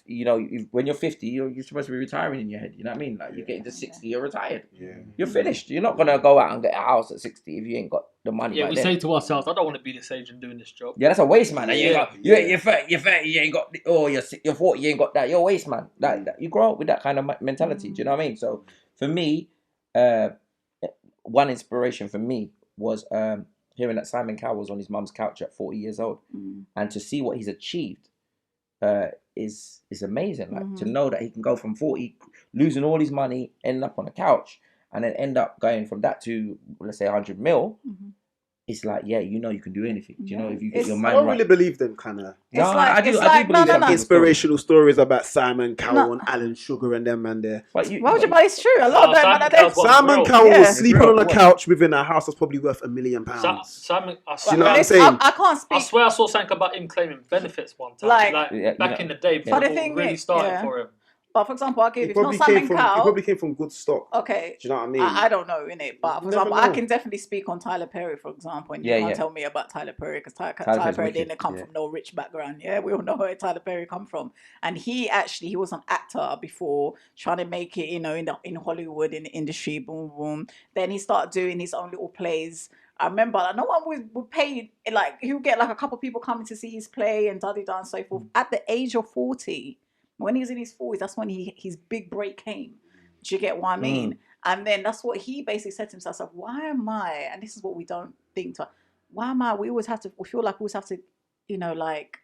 [SPEAKER 4] when you're 50, you're supposed to be retiring in your head. You know what I mean? Like you get into 60, you're retired.
[SPEAKER 3] Yeah.
[SPEAKER 4] You're finished. You're not gonna go out and get a house at 60 if you ain't got the money.
[SPEAKER 5] Yeah,
[SPEAKER 4] right
[SPEAKER 5] we
[SPEAKER 4] then.
[SPEAKER 5] say to ourselves, I don't want to be this age and doing this job.
[SPEAKER 4] Yeah, that's a waste, man.
[SPEAKER 5] Yeah.
[SPEAKER 4] You're 30, you ain't got. Oh, you're 40, you ain't got that. You're a waste, man. That you grow up with that kind of mentality. Do you know what I mean? So for me, one inspiration for me was hearing that Simon Cowell was on his mum's couch at 40 years old, and to see what he's achieved is amazing. Like to know that he can go from 40, losing all his money, ending up on a couch, and then end up going from that to, let's say, 100 mil. It's like, you can do anything. Do you know, if you get your
[SPEAKER 3] I
[SPEAKER 4] mind
[SPEAKER 3] don't
[SPEAKER 4] right.
[SPEAKER 3] really believe them kind of
[SPEAKER 4] No,
[SPEAKER 2] It's like-
[SPEAKER 4] I do.
[SPEAKER 2] it's
[SPEAKER 4] I
[SPEAKER 2] like-
[SPEAKER 4] do believe
[SPEAKER 2] no,
[SPEAKER 4] some
[SPEAKER 2] no.
[SPEAKER 4] people's stories.
[SPEAKER 3] inspirational stories about Simon Cowell
[SPEAKER 2] No.
[SPEAKER 3] and Alan Sugar and them man there.
[SPEAKER 4] But you,
[SPEAKER 2] Why would you buy? It's true. A lot of them
[SPEAKER 5] Simon
[SPEAKER 2] man are
[SPEAKER 5] Cowell's
[SPEAKER 2] dead.
[SPEAKER 5] one-
[SPEAKER 3] Simon
[SPEAKER 5] real.
[SPEAKER 3] Cowell
[SPEAKER 2] Yeah.
[SPEAKER 3] was sleeping
[SPEAKER 4] Real.
[SPEAKER 3] on a couch within a house that's probably worth £1 million.
[SPEAKER 5] Simon, I
[SPEAKER 3] You know
[SPEAKER 5] swear,
[SPEAKER 3] what I'm
[SPEAKER 2] Listen,
[SPEAKER 3] saying?
[SPEAKER 2] I can't
[SPEAKER 5] I
[SPEAKER 2] speak.
[SPEAKER 5] swear I saw something about him claiming benefits one time.
[SPEAKER 2] Like-
[SPEAKER 4] Yeah,
[SPEAKER 5] back in the day before
[SPEAKER 2] But the
[SPEAKER 5] it
[SPEAKER 2] thing
[SPEAKER 5] really
[SPEAKER 2] is,
[SPEAKER 5] started
[SPEAKER 2] yeah.
[SPEAKER 5] for him.
[SPEAKER 2] But for example, I'll give
[SPEAKER 3] He
[SPEAKER 2] you. It's not
[SPEAKER 3] probably
[SPEAKER 2] Simon
[SPEAKER 3] came from
[SPEAKER 2] Cowell.
[SPEAKER 3] good stock.
[SPEAKER 2] Okay.
[SPEAKER 3] Do you know what I mean?
[SPEAKER 2] I don't know, innit? But for
[SPEAKER 3] You
[SPEAKER 2] example,
[SPEAKER 3] never
[SPEAKER 2] I
[SPEAKER 3] know.
[SPEAKER 2] can definitely speak on Tyler Perry, for example, and you
[SPEAKER 4] Yeah,
[SPEAKER 2] can't
[SPEAKER 4] yeah.
[SPEAKER 2] tell me about Tyler Perry because Tyler
[SPEAKER 4] Perry's
[SPEAKER 2] Perry
[SPEAKER 4] wicked,
[SPEAKER 2] didn't come
[SPEAKER 4] yeah.
[SPEAKER 2] from no rich background. Yeah, we all know where Tyler Perry come from, and he was an actor before, trying to make it, in Hollywood, in the industry, boom, boom. Then he started doing his own little plays. I remember no one would pay, like he would get like a couple of people coming to see his play and and so forth. At the age of 40, when he was in his 40s, that's when his big break came. Do you get what I mean? And then that's what he basically said to himself, like, why am I, and this is what we don't think, why am I, we feel like we always have to, like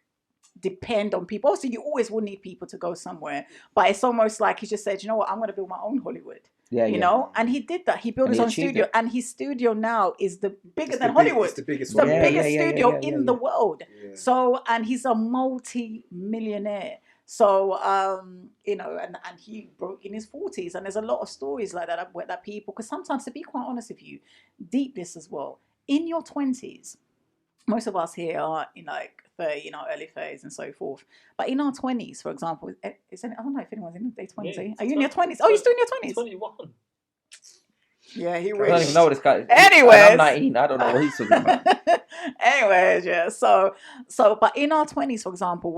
[SPEAKER 2] depend on people. Obviously, you always will need people to go somewhere, but it's almost like he just said, you know what, I'm going to build my own Hollywood. You know, and he did that. He built
[SPEAKER 4] And
[SPEAKER 2] his
[SPEAKER 4] he
[SPEAKER 2] own
[SPEAKER 4] achieved
[SPEAKER 2] studio,
[SPEAKER 4] it.
[SPEAKER 2] and his studio now is bigger
[SPEAKER 3] It's
[SPEAKER 2] than
[SPEAKER 3] the big-
[SPEAKER 2] Hollywood.
[SPEAKER 3] it's the biggest
[SPEAKER 2] It's the
[SPEAKER 3] one.
[SPEAKER 4] Yeah,
[SPEAKER 2] biggest
[SPEAKER 4] yeah,
[SPEAKER 2] studio
[SPEAKER 4] yeah,
[SPEAKER 2] in the world.
[SPEAKER 3] Yeah.
[SPEAKER 2] So, and he's a multi-millionaire. So, and he broke in his 40s, and there's a lot of stories like that where that people, because sometimes, to be quite honest with you, deep this as well. In your 20s, most of us here are in like 30, early 30s and so forth. But in our 20s, for example, I don't know if anyone's in their 20s.
[SPEAKER 5] Yeah,
[SPEAKER 2] Are you in your 20s? Oh, you're still in your 20s?
[SPEAKER 5] 21.
[SPEAKER 2] Yeah, he
[SPEAKER 4] I don't even know what this guy.
[SPEAKER 2] Anyways.
[SPEAKER 4] I'm 19. I don't know what he's talking about.
[SPEAKER 2] Anyways, yeah. So, but in our 20s, for example,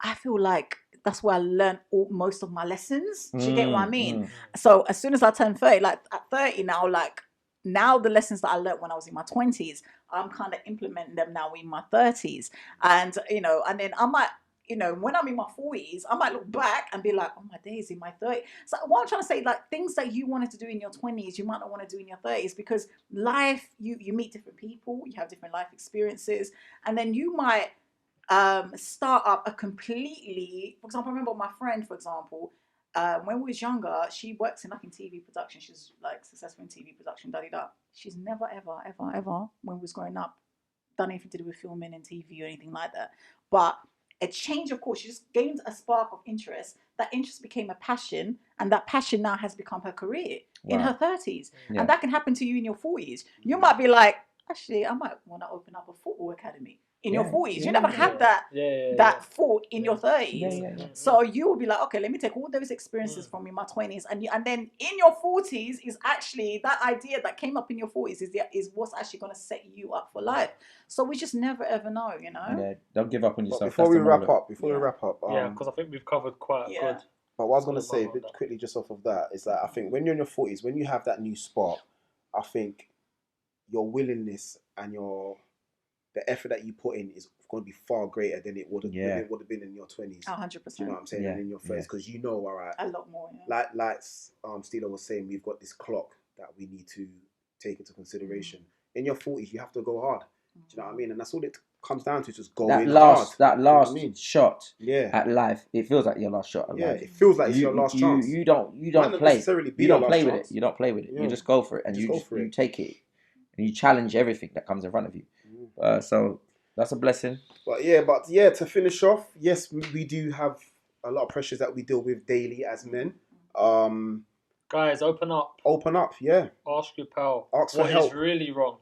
[SPEAKER 2] I feel like that's where I learned most of my lessons. Do you get what I mean?
[SPEAKER 4] Mm.
[SPEAKER 2] So as soon as I turned 30, like at 30 now, like now the lessons that I learned when I was in my 20s, I'm kind of implementing them now in my 30s. And, you know, and then I might, you know, when I'm in my 40s, I might look back and be like, oh my days, in my 30s. So what I'm trying to say, like things that you wanted to do in your 20s, you might not want to do in your 30s, because life, you meet different people, you have different life experiences, and then you might start up a completely, for example, I remember my friend, for example, when we was younger, she works in TV production. She's like successful in TV production, She's never, ever, when we was growing up, done anything to do with filming and TV or anything like that. But a change, of course, she just gained a spark of interest. That interest became a passion, and that passion now has become her career in her 30s.
[SPEAKER 4] Yeah.
[SPEAKER 2] And that can happen to you in your 40s. You might be like, actually, I might want to open up a football academy in your 40s. You never had that thought in your 30s. So you will be like, okay, let me take all those experiences from in my 20s, and then in your 40s is actually that idea that came up in your 40s is what's actually going to set you up for life. So we just never ever know, you know.
[SPEAKER 4] Yeah, don't give up on yourself.
[SPEAKER 3] Before we wrap up,
[SPEAKER 5] because I think we've covered quite good.
[SPEAKER 3] But what I was going to say, a bit quickly, just off of that, is that I think when you're in your 40s, when you have that new spark, I think your willingness and the effort that you put in is going to be far greater than it would have been in your 20s.
[SPEAKER 2] 100%.
[SPEAKER 3] You know what I'm saying? And in your 30s, because you know, all right,
[SPEAKER 2] a lot more.
[SPEAKER 3] Like Stila was saying, we've got this clock that we need to take into consideration. In your 40s, you have to go hard. Do you know what I mean? And that's all it comes down to, just going hard.
[SPEAKER 4] That last
[SPEAKER 3] you know
[SPEAKER 4] shot at life, it feels like your last shot at life.
[SPEAKER 3] It feels like it's your last chance.
[SPEAKER 4] You don't play. You don't play with it. You don't play with it. You just go for it, and you take it, and you challenge everything that comes in front of you. So that's a blessing. But
[SPEAKER 3] to finish off, yes, we do have a lot of pressures that we deal with daily as men.
[SPEAKER 5] Guys, open up.
[SPEAKER 3] Open up, yeah.
[SPEAKER 5] Ask your pal.
[SPEAKER 3] Ask for
[SPEAKER 5] what
[SPEAKER 3] help.
[SPEAKER 5] is really wrong.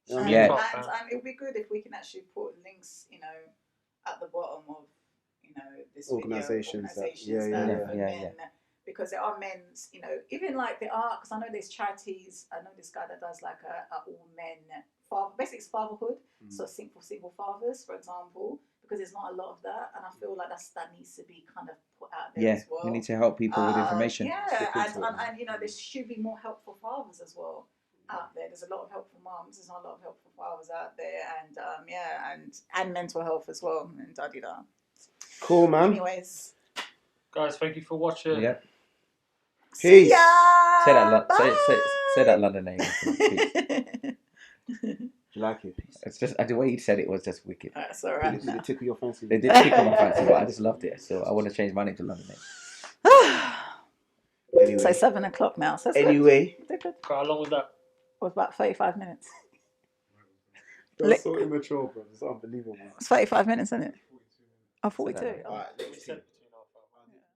[SPEAKER 2] And it would be good if we can actually put links, you know, at the bottom of, you know, this
[SPEAKER 3] organizations
[SPEAKER 2] because there are men's, you know, even like there are, because I know there's charities. I know this guy that does like a all men basically it's fatherhood. So single fathers, for example, because there's not a lot of that, and I feel like that needs to be kind of put out there as well.
[SPEAKER 4] We need to help people with information.
[SPEAKER 2] And you know, there should be more help for fathers as well out there. There's a lot of help for moms. There's not a lot of help for fathers out there, and mental health as well. And
[SPEAKER 3] Cool, man.
[SPEAKER 2] Anyways,
[SPEAKER 5] guys, thank you for watching.
[SPEAKER 4] Yeah.
[SPEAKER 3] Peace.
[SPEAKER 4] Say that London name.
[SPEAKER 3] Do you like it?
[SPEAKER 4] It's just the way you said it was just wicked.
[SPEAKER 2] That's all right.
[SPEAKER 3] Did it tickle your fancy?
[SPEAKER 4] They did tickle my fancy, but I just loved it. So I want to change my name to London name.
[SPEAKER 3] Anyway.
[SPEAKER 2] So 7 o'clock now. So
[SPEAKER 3] anyway.
[SPEAKER 5] How long was that?
[SPEAKER 2] It was about 35 minutes.
[SPEAKER 3] That's so immature, bro. It's unbelievable.
[SPEAKER 2] It's 35 minutes, isn't it? Oh, 42.
[SPEAKER 3] All right,